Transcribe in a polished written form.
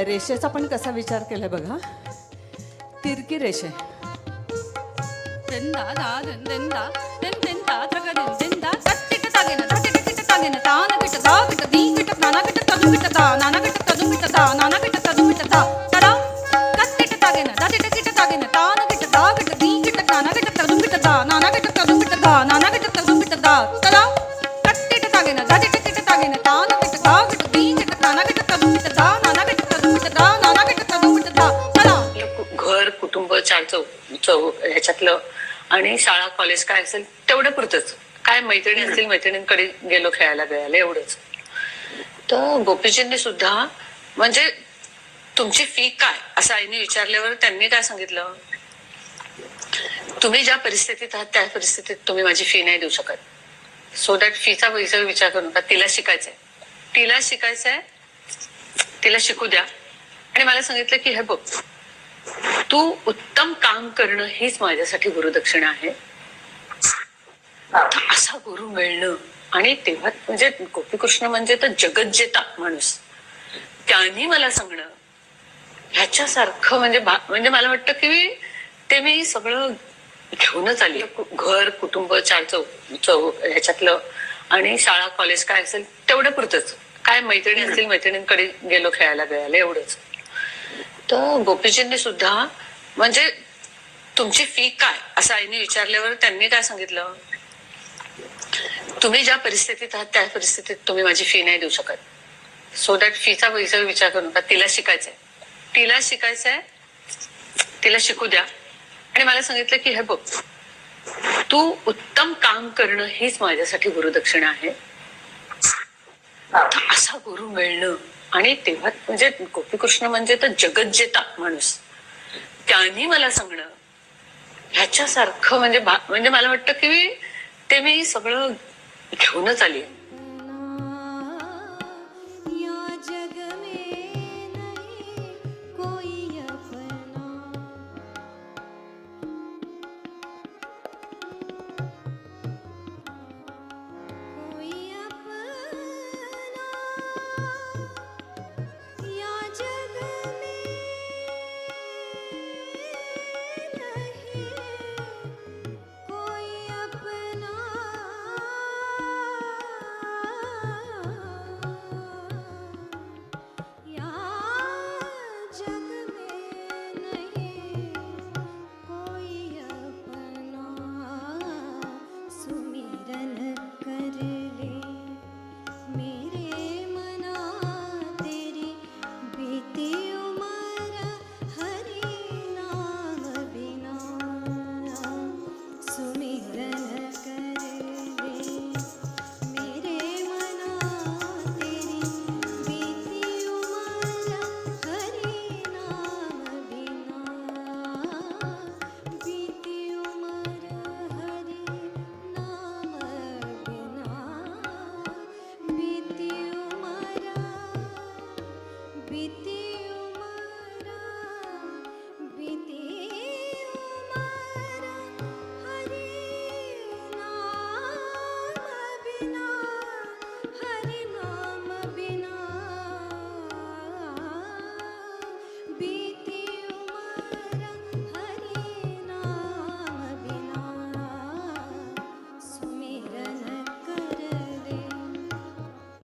रेषेचा पण कसा विचार केलाय बघा. तिरकी रेषे. दंदा दा दंदा दंदा त्रगदं दंदा कट्टिट तागेन कट्टिट तागेन तान किट दा किट दी किट नाना किट तदु किट दा नाना किट तदु किट दा नाना किट तदु किट दा तडा कट्टिट तागेन दाटिट किट तागेन तान किट दा किट दी किट नाना किट तदु किट दा नाना किट तदु किट दा नाना किट तदु किट दा तडा कट्टिट तागेन दाटिट किट तागेन तान किट दा किट दी किट नाना किट तदु किट दा नाना किट तदु किट दा नाना किट तदु किट दा तडा. घर कुटुंब चार ह्याच्यातलं आणि शाळा कॉलेज काय असेल तेवढं पुरतच. काय मैत्रिणी असतील मैत्रिणींकडे गेलो खेळायला वेळाला एवढंच. तर गोपीजींनी सुद्धा म्हणजे तुमची फी काय असं आईने विचारल्यावर त्यांनी काय सांगितलं, तुम्ही ज्या परिस्थितीत आहात त्या परिस्थितीत तुम्ही माझी फी नाही देऊ शकत. सो दॅट फीचा विचार करू नका. तिला शिकायचंय तिला शिकू द्या. आणि मला सांगितलं की हे बघ, तू उत्तम काम करणं हीच माझ्यासाठी गुरुदक्षिणा आहे. असा गुरु मिळणं आणि तेव्हा म्हणजे गोपीकृष्ण म्हणजे तर जगज्जेता माणूस, त्यांनी मला सांगणं ह्याच्यासारखं म्हणजे मला वाटतं की ते मी सगळं घेऊनच आली. घर कुटुंब चार ह्याच्यातलं आणि शाळा कॉलेज काय असेल तेवढं पुरतच. काय मैत्रिणी असतील मैत्रिणींकडे गेलो खेळायला वेळाला एवढंच. तर गोपीजींनी सुद्धा म्हणजे तुमची फी काय असं आईने विचारल्यावर त्यांनी काय सांगितलं, तुम्ही ज्या परिस्थितीत आहात त्या परिस्थितीत तुम्ही माझी फी नाही देऊ शकत. सो दॅट फीचा विचार करू नका. तिला शिकायचंय तिला शिकू द्या. आणि मला सांगितलं की हे बघ, तू उत्तम काम करणं हीच माझ्यासाठी गुरुदक्षिणा आहे. असा गुरु मिळणं आणि तेव्हा म्हणजे गोपीकृष्ण म्हणजे तर जगज्जेता माणूस, त्यांनी मला सांगणं ह्याच्यासारखं म्हणजे मला वाटतं की ते मी सगळं घेऊनच आली. मेरे मना तेरी बीती